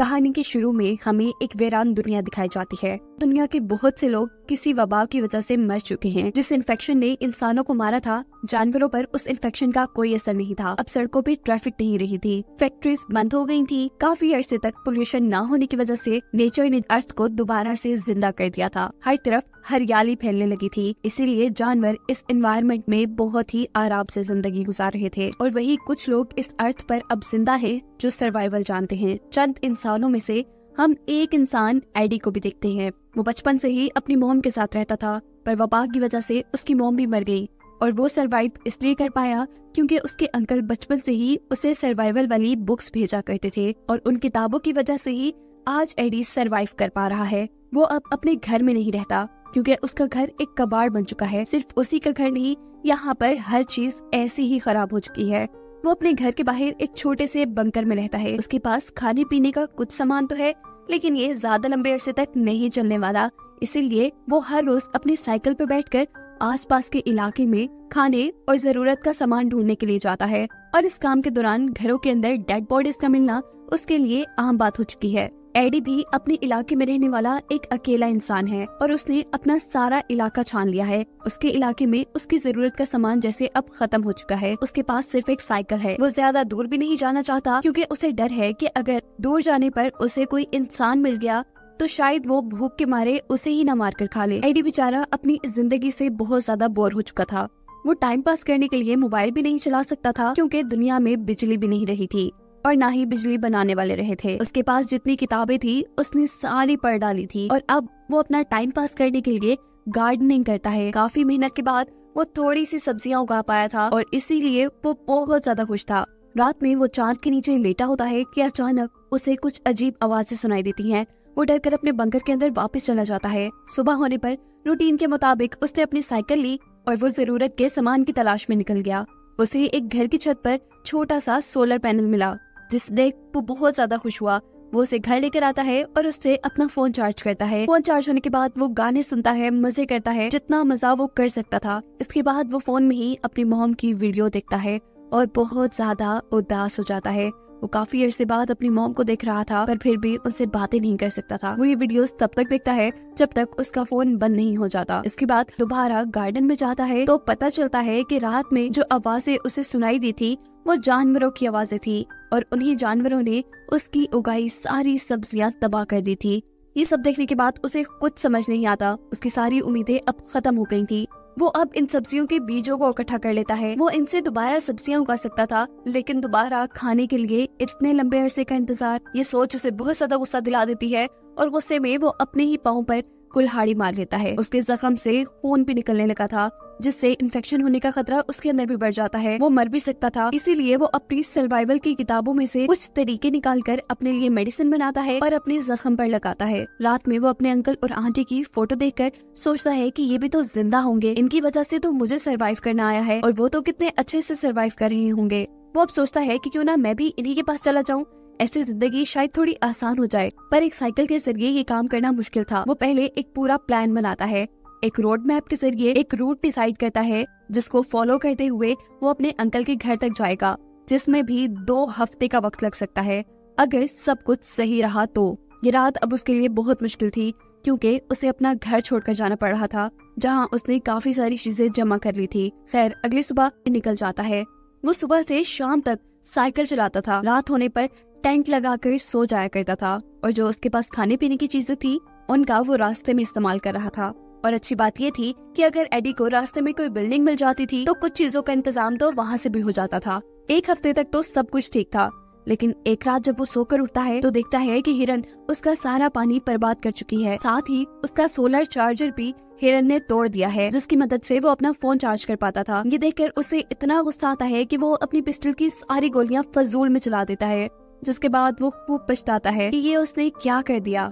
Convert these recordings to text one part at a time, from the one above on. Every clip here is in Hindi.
कहानी के शुरू में हमें एक वीरान दुनिया दिखाई जाती है। दुनिया के बहुत से लोग किसी वबा की वजह से मर चुके हैं। जिस इन्फेक्शन ने इंसानों को मारा था, जानवरों पर उस इन्फेक्शन का कोई असर नहीं था। अब सड़कों पे ट्रैफिक नहीं रही थी, फैक्ट्रीज बंद हो गई थी। काफी अरसे तक पोल्यूशन न होने की वजह से नेचर ने अर्थ को दोबारा से जिंदा कर दिया था। हर तरफ हरियाली फैलने लगी थी, इसीलिए जानवर इस एनवायरनमेंट में बहुत ही आराम से जिंदगी गुजार रहे थे। और वही कुछ लोग इस अर्थ पर अब जिंदा हैं जो सर्वाइवल जानते हैं। चंद इंसानों में से हम एक इंसान एडी को भी देखते हैं। वो बचपन से ही अपनी मॉम के साथ रहता था, पर वबा की वजह से उसकी मॉम भी मर गई और वो सरवाइव इसलिए कर पाया क्योंकि उसके अंकल बचपन से ही उसे सर्वाइवल वाली बुक्स भेजा करते थे और उन किताबों की वजह से ही आज एडी सरवाइव कर पा रहा है। वो अब अपने घर में नहीं रहता क्योंकि उसका घर एक कबाड़ बन चुका है। सिर्फ उसी का घर नहीं, यहाँ पर हर चीज ऐसी ही खराब हो चुकी है। वो अपने घर के बाहर एक छोटे से बंकर में रहता है। उसके पास खाने पीने का कुछ सामान तो है, लेकिन ये ज्यादा लंबे अरसे तक नहीं चलने वाला। इसीलिए वो हर रोज अपनी साइकिल पर बैठकर आसपास के इलाके में खाने और जरूरत का सामान ढूंढने के लिए जाता है। और इस काम के दौरान घरों के अंदर डेड बॉडीज का मिलना उसके लिए आम बात हो चुकी है। एडी भी अपने इलाके में रहने वाला एक अकेला इंसान है और उसने अपना सारा इलाका छान लिया है। उसके इलाके में उसकी जरूरत का सामान जैसे अब खत्म हो चुका है। उसके पास सिर्फ एक साइकिल है। वो ज्यादा दूर भी नहीं जाना चाहता क्योंकि उसे डर है कि अगर दूर जाने पर उसे कोई इंसान मिल गया तो शायद वो भूख के मारे उसे ही न मार कर खा ले। एडी बेचारा अपनी जिंदगी से बहुत ज्यादा बोर हो चुका था। वो टाइम पास करने के लिए मोबाइल भी नहीं चला सकता था क्योंकि दुनिया में बिजली भी नहीं रही थी और ना ही बिजली बनाने वाले रहे थे। उसके पास जितनी किताबें थी उसने सारी पढ़ डाली थी और अब वो अपना टाइम पास करने के लिए गार्डनिंग करता है। काफी मेहनत के बाद वो थोड़ी सी सब्जियां उगा पाया था और इसीलिए वो बहुत ज्यादा खुश था। रात में वो चांद के नीचे लेटा होता है कि अचानक उसे कुछ अजीब आवाजें सुनाई देती हैं। वो डर कर अपने बंकर के अंदर वापस चला जाता है। सुबह होने पर रूटीन के मुताबिक उसने अपनी साइकिल ली और वो जरूरत के सामान की तलाश में निकल गया। उसे एक घर की छत पर छोटा सा सोलर पैनल मिला, जिस देख वो बहुत ज्यादा खुश हुआ। वो उसे घर लेकर आता है और उससे अपना फोन चार्ज करता है। फोन चार्ज होने के बाद वो गाने सुनता है, मजे करता है, जितना मजा वो कर सकता था। इसके बाद वो फोन में ही अपनी मॉम की वीडियो देखता है और बहुत ज्यादा उदास हो जाता है। वो काफी अरसे बाद अपनी मॉम को देख रहा था, पर फिर भी उनसे बातें नहीं कर सकता था। वो ये वीडियोस तब तक देखता है जब तक उसका फोन बंद नहीं हो जाता। इसके बाद दोबारा गार्डन में जाता है तो पता चलता है कि रात में जो आवाजें उसे सुनाई दी थी वो जानवरों की आवाजें थी और उन्हीं जानवरों ने उसकी उगाई सारी सब्जियां तबाह कर दी थी। ये सब देखने के बाद उसे कुछ समझ नहीं आता। उसकी सारी उम्मीदें अब खत्म हो गई थी। वो अब इन सब्जियों के बीजों को इकट्ठा कर लेता है। वो इनसे दोबारा सब्जियां उगा सकता था, लेकिन दोबारा खाने के लिए इतने लंबे अरसे का इंतजार, ये सोच उसे बहुत ज्यादा गुस्सा दिला देती है और गुस्से में वो अपने ही पाँव पर कुल्हाड़ी मार लेता है। उसके जख्म से खून भी निकलने लगा था, जिससे इन्फेक्शन होने का खतरा उसके अंदर भी बढ़ जाता है। वो मर भी सकता था। इसीलिए वो अपनी सर्वाइवल की किताबों में से कुछ तरीके निकालकर अपने लिए मेडिसिन बनाता है और अपने जख्म पर लगाता है। रात में वो अपने अंकल और आंटी की फोटो देखकर सोचता है कि ये भी तो जिंदा होंगे, इनकी वजह से तो मुझे सर्वाइव करना आया है और वो तो कितने अच्छे से सर्वाइव कर रहे होंगे। वो अब सोचता है कि क्यों ना मैं भी इन्हीं के पास चला जाऊँ, ऐसी जिंदगी शायद थोड़ी आसान हो जाए। पर एक साइकिल के जरिए ये काम करना मुश्किल था। वो पहले एक पूरा प्लान बनाता है। एक रोड मैप के जरिए एक रूट डिसाइड करता है, जिसको फॉलो करते हुए वो अपने अंकल के घर तक जाएगा, जिसमें भी 2 हफ्ते का वक्त लग सकता है अगर सब कुछ सही रहा तो। ये रात अब उसके लिए बहुत मुश्किल थी क्योंकि उसे अपना घर छोड़कर जाना पड़ रहा था, जहाँ उसने काफी सारी चीजें जमा कर ली थी। खैर, अगली सुबह निकल जाता है। वो सुबह से शाम तक साइकिल चलाता था। रात होने पर टेंट लगाकर सो जाया करता था और जो उसके पास खाने पीने की चीजें थी उनका वो रास्ते में इस्तेमाल कर रहा था। और अच्छी बात ये थी कि अगर एडी को रास्ते में कोई बिल्डिंग मिल जाती थी तो कुछ चीजों का इंतजाम तो वहाँ से भी हो जाता था। एक हफ्ते तक तो सब कुछ ठीक था, लेकिन एक रात जब वो सोकर उठता है तो देखता है कि हिरन उसका सारा पानी बर्बाद कर चुकी है। साथ ही उसका सोलर चार्जर भी हिरन ने तोड़ दिया है, जिसकी मदद से वो अपना फोन चार्ज कर पाता था। ये देखकर उसे इतना गुस्सा आता है कि वो अपनी पिस्टल की सारी गोलियां फजूल में चला देता है, जिसके बाद वो खूब पछताता है कि ये उसने क्या कर दिया।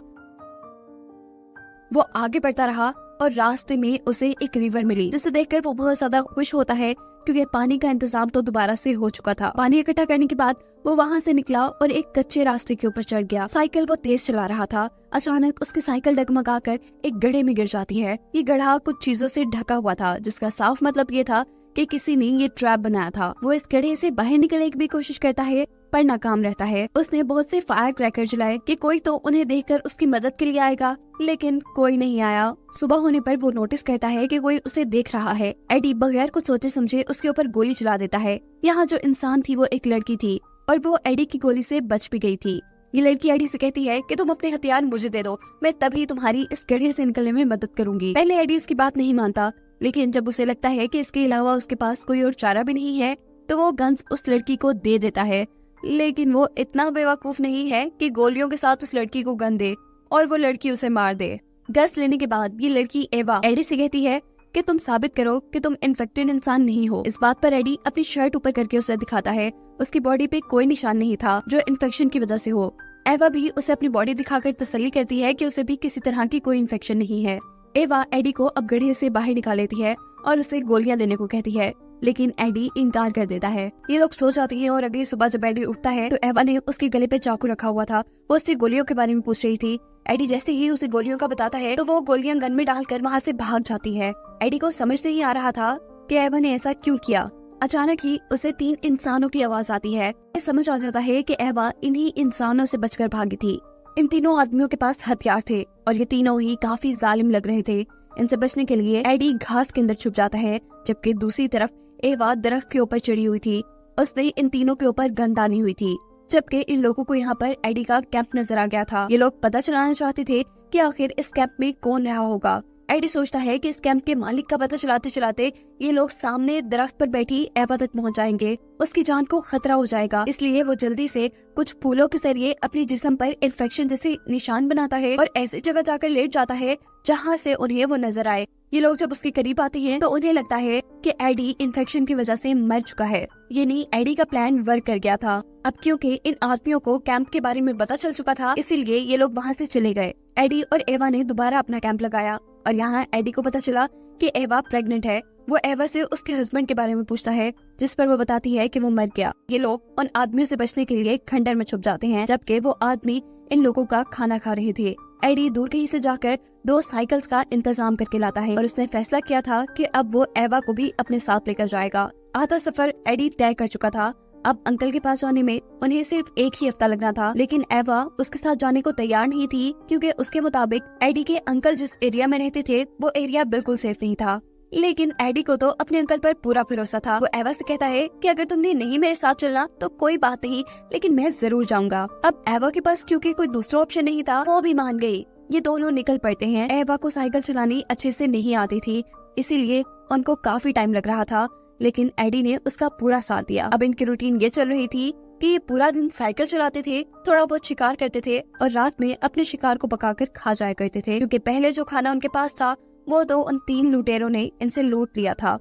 वो आगे बढ़ता रहा और रास्ते में उसे एक रिवर मिली, जिसे देखकर वो बहुत ज्यादा खुश होता है क्योंकि पानी का इंतजाम तो दोबारा से हो चुका था। पानी इकट्ठा करने के बाद वो वहाँ से निकला और एक कच्चे रास्ते के ऊपर चढ़ गया। साइकिल वो तेज चला रहा था। अचानक उसकी साइकिल डगमगाकर एक गड्ढे में गिर जाती है। ये गड्ढा कुछ चीजों से ढका हुआ था, जिसका साफ मतलब ये था कि किसी ने ये ट्रैप बनाया था। वो इस गड्ढे से बाहर निकलने की भी कोशिश करता है पर नाकाम रहता है। उसने बहुत से फायर क्रैकर जलाए कि कोई तो उन्हें देखकर उसकी मदद के लिए आएगा, लेकिन कोई नहीं आया। सुबह होने पर वो नोटिस करता है कि कोई उसे देख रहा है। एडी बगैर कुछ सोचे समझे उसके ऊपर गोली चला देता है। यहाँ जो इंसान थी वो एक लड़की थी और वो एडी की गोली से बच भी गई थी। ये लड़की एडी से कहती है कि तुम अपने हथियार मुझे दे दो, मैं तभी तुम्हारी इस गड्ढे से निकलने में मदद करूंगी। पहले एडी उसकी बात नहीं मानता, लेकिन जब उसे लगता है कि इसके अलावा उसके पास कोई और चारा भी नहीं है तो वो गन्स उस लड़की को दे देता है। लेकिन वो इतना बेवकूफ नहीं है कि गोलियों के साथ उस लड़की को गन दे और वो लड़की उसे मार दे। गन्स लेने के बाद ये लड़की एवा एडी से कहती है कि तुम साबित करो कि तुम इन्फेक्टेड इंसान नहीं हो। इस बात पर एडी अपनी शर्ट ऊपर करके उसे दिखाता है। उसकी बॉडी पे कोई निशान नहीं था जो इन्फेक्शन की वजह से हो। एवा भी उसे अपनी बॉडी दिखाकर तसल्ली करती है कि उसे भी किसी तरह की कोई इन्फेक्शन नहीं है। एवा एडी को अब गड्ढे से बाहर निकाल लेती है और उसे गोलियां देने को कहती है, लेकिन एडी इनकार कर देता है। ये लोग सो जाती हैं और अगली सुबह जब एडी उठता है तो एवा ने उसके गले पे चाकू रखा हुआ था। वो उससे गोलियों के बारे में पूछ रही थी। एडी जैसे ही उसे गोलियों का बताता है तो वो गोलियां गन में डालकर वहाँ से भाग जाती है। एडी को समझ नहीं आ रहा था कि एवा ने ऐसा क्यों किया। अचानक ही उसे 3 इंसानों की आवाज आती है। समझ आ जाता है कि एवा इन्हीं इंसानों से बचकर भागी थी। इन तीनों आदमियों के पास हथियार थे और ये तीनों ही काफी जालिम लग रहे थे। इनसे बचने के लिए एडी घास के अंदर छुप जाता है, जबकि दूसरी तरफ एवा दरख्त के ऊपर चढ़ी हुई थी। उसने इन तीनों के ऊपर गन तानी हुई थी, जबकि इन लोगों को यहाँ पर एडी का कैंप नजर आ गया था। ये लोग पता चलाना चाहते थे कि आखिर इस कैंप में कौन रहा होगा। एडी सोचता है कि इस कैंप के मालिक का पता चलाते चलाते ये लोग सामने दरख्त पर बैठी एवा तक पहुंच जाएंगे। उसकी जान को खतरा हो जाएगा, इसलिए वो जल्दी से कुछ फूलों के जरिए अपने जिस्म पर इन्फेक्शन जैसे निशान बनाता है और ऐसी जगह जाकर लेट जाता है जहाँ से उन्हें वो नजर आए। ये लोग जब उसके करीब आते हैं तो उन्हें लगता है कि एडी इन्फेक्शन की वजह से मर चुका है। ये नहीं, एडी का प्लान वर्क कर गया था। अब क्योंकि इन आदमियों को कैंप के बारे में पता चल चुका था, इसीलिए ये लोग वहाँ से चले गए। एडी और एवा ने दोबारा अपना कैंप लगाया और यहाँ एडी को पता चला कि एवा प्रेग्नेंट है। वो एवा से उसके हस्बैंड के बारे में पूछता है, जिस पर वो बताती है कि वो मर गया। ये लोग उन आदमियों से बचने के लिए खंडर में छुप जाते हैं, जबकि वो आदमी इन लोगों का खाना खा रहे थे। एडी दूर कहीं से जाकर 2 साइकिल्स का इंतजाम करके लाता है और उसने फैसला किया था कि अब वो एवा को भी अपने साथ लेकर जाएगा। आधा सफर एडी तय कर चुका था। अब अंकल के पास जाने में उन्हें सिर्फ 1 ही हफ्ता लगना था, लेकिन एवा उसके साथ जाने को तैयार नहीं थी, क्योंकि उसके मुताबिक एडी के अंकल जिस एरिया में रहते थे वो एरिया बिल्कुल सेफ नहीं था। लेकिन एडी को तो अपने अंकल पर पूरा भरोसा था। वो एवा से कहता है कि अगर तुमने नहीं मेरे साथ चलना तो कोई बात नहीं, लेकिन मैं जरूर जाऊंगा। अब एवा के पास क्योंकि कोई दूसरा ऑप्शन नहीं था, वो भी मान गई। ये दोनों निकल पड़ते हैं। एवा को साइकिल चलानी अच्छे से नहीं आती थी, इसीलिए उनको काफी टाइम लग रहा था, लेकिन एडी ने उसका पूरा साथ दिया। अब इनकी रूटीन ये चल रही थी कि ये पूरा दिन साइकिल चलाते थे, थोड़ा बहुत शिकार करते थे और रात में अपने शिकार को पकाकर खा जाया करते थे, क्योंकि पहले जो खाना उनके पास था वो तो उन 3 लुटेरों ने इनसे लूट लिया था।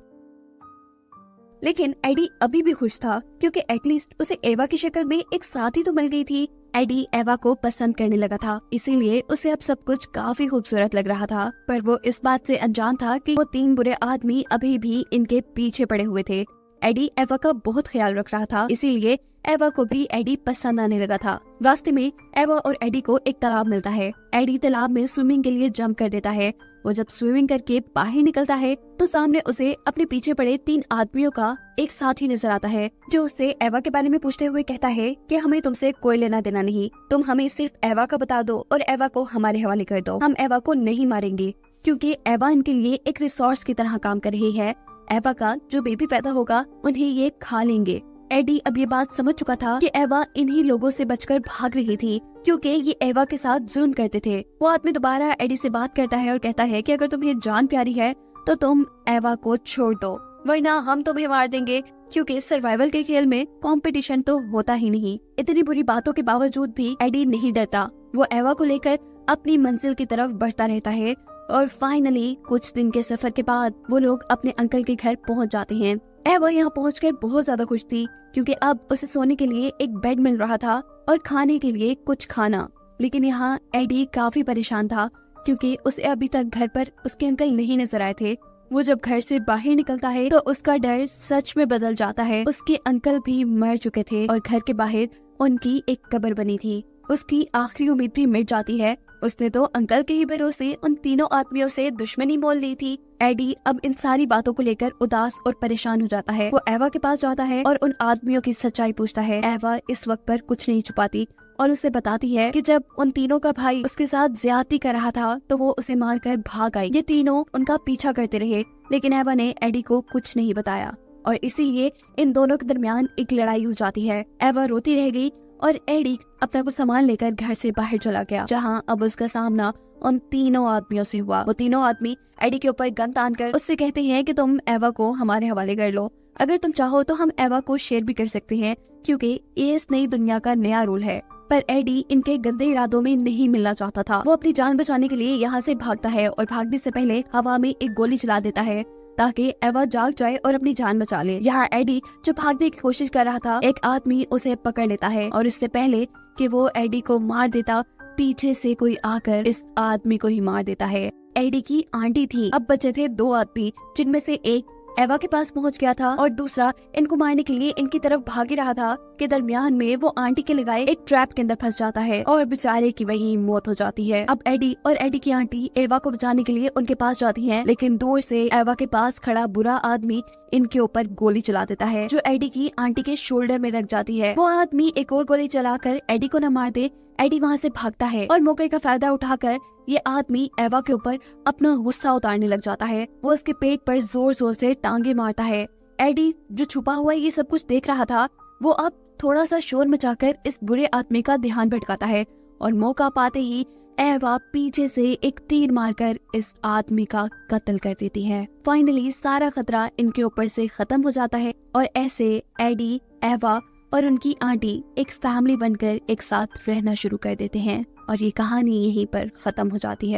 लेकिन एडी अभी भी खुश था, क्योंकि एटलीस्ट उसे एवा की शक्ल में एक साथी तो मिल गई थी। एडी एवा को पसंद करने लगा था, इसीलिए उसे अब सब कुछ काफी खूबसूरत लग रहा था। पर वो इस बात से अनजान था कि वो 3 बुरे आदमी अभी भी इनके पीछे पड़े हुए थे। एडी एवा का बहुत ख्याल रख रहा था, इसीलिए एवा को भी एडी पसंद आने लगा था। रास्ते में एवा और एडी को एक तालाब मिलता है। एडी तालाब में स्विमिंग के लिए जंप कर देता है। वो जब स्विमिंग करके बाहर निकलता है तो सामने उसे अपने पीछे पड़े 3 आदमियों का एक साथी नजर आता है, जो उससे एवा के बारे में पूछते हुए कहता है कि हमें तुमसे कोई लेना देना नहीं, तुम हमें सिर्फ एवा का बता दो और एवा को हमारे हवाले कर दो। हम एवा को नहीं मारेंगे, क्योंकि एवा इनके लिए एक रिसोर्स की तरह काम कर रही है। एवा का जो बेबी पैदा होगा उन्हें ये खा लेंगे। एडी अब ये बात समझ चुका था कि एवा इन्हीं लोगों से बचकर भाग रही थी, क्योंकि ये एवा के साथ जुल्म करते थे। वो आदमी दोबारा एडी से बात करता है और कहता है कि अगर तुम्हें जान प्यारी है तो तुम एवा को छोड़ दो, वरना हम तुम्हें मार देंगे, क्योंकि सर्वाइवल के खेल में कंपटीशन तो होता ही नहीं। इतनी बुरी बातों के बावजूद भी एडी नहीं डरता। वो एवा को लेकर अपनी मंजिल की तरफ बढ़ता रहता है और फाइनली कुछ दिन के सफर के बाद वो लोग अपने अंकल के घर पहुंच जाते हैं। एवा यहाँ पहुंचकर बहुत ज्यादा खुश थी, क्योंकि अब उसे सोने के लिए एक बेड मिल रहा था और खाने के लिए कुछ खाना। लेकिन यहाँ एडी काफी परेशान था, क्योंकि उसे अभी तक घर पर उसके अंकल नहीं नजर आए थे। वो जब घर से बाहर निकलता है तो उसका डर सच में बदल जाता है। उसके अंकल भी मर चुके थे और घर के बाहर उनकी एक कब्र बनी थी। उसकी आखिरी उम्मीद भी मिट जाती है उसने तो अंकल के ही भरोसे उन तीनों आदमियों से दुश्मनी मोल ली थी। एडी अब इन सारी बातों को लेकर उदास और परेशान हो जाता है। वो एवा के पास जाता है और उन आदमियों की सच्चाई पूछता है। एवा इस वक्त पर कुछ नहीं छुपाती और उसे बताती है कि जब उन तीनों का भाई उसके साथ ज्यादती कर रहा था तो वो उसे मारकर भाग आई। ये तीनों उनका पीछा करते रहे, लेकिन एवा ने एडी को कुछ नहीं बताया और इसीलिए इन दोनों के दरमियान एक लड़ाई हो जाती है। एवा रोती रह गई और एडी अपना कुछ सामान लेकर घर से बाहर चला गया, जहाँ अब उसका सामना उन तीनों आदमियों से हुआ। वो तीनों आदमी एडी के ऊपर गन तानकर उससे कहते हैं कि तुम एवा को हमारे हवाले कर लो। अगर तुम चाहो तो हम एवा को शेयर भी कर सकते हैं, क्योंकि ये इस नई दुनिया का नया रूल है। पर एडी इनके गंदे इरादों में नहीं मिलना चाहता था। वो अपनी जान बचाने के लिए यहाँ से भागता है और भागने से पहले हवा में एक गोली चला देता है ताकि एवा जाग जाए और अपनी जान बचा ले। यहाँ एडी जो भागने की कोशिश कर रहा था, एक आदमी उसे पकड़ लेता है और इससे पहले कि वो एडी को मार देता, पीछे से कोई आकर इस आदमी को ही मार देता है। एडी की आंटी थी। अब बचे थे दो आदमी, जिनमें से एक एवा के पास पहुंच गया था और दूसरा इनको मारने के लिए इनकी तरफ भाग ही रहा था कि दरमियान में वो आंटी के लगाए एक ट्रैप के अंदर फंस जाता है और बेचारे की वही मौत हो जाती है। अब एडी और एडी की आंटी एवा को बचाने के लिए उनके पास जाती हैं, लेकिन दूर से एवा के पास खड़ा बुरा आदमी इनके ऊपर गोली चला देता है, जो एडी की आंटी के शोल्डर में लग जाती है। वो आदमी एक और गोली चलाकर एडी को न मार दे, एडी वहाँ से भागता है और मौके का फायदा उठाकर ये आदमी एवा के ऊपर अपना गुस्सा उतारने लग जाता है। वो उसके पेट पर जोर जोर से टांगे मारता है। एडी जो छुपा हुआ ये सब कुछ देख रहा था, वो अब थोड़ा सा शोर मचाकर इस बुरे आदमी का ध्यान भटकाता है और मौका पाते ही एवा पीछे से एक तीर मारकर इस आदमी का कत्ल कर देती है। फाइनली सारा खतरा इनके ऊपर से खत्म हो जाता है और ऐसे एडी, एवा और उनकी आंटी एक फैमिली बनकर एक साथ रहना शुरू कर देते हैं और ये कहानी यहीं पर खत्म हो जाती है।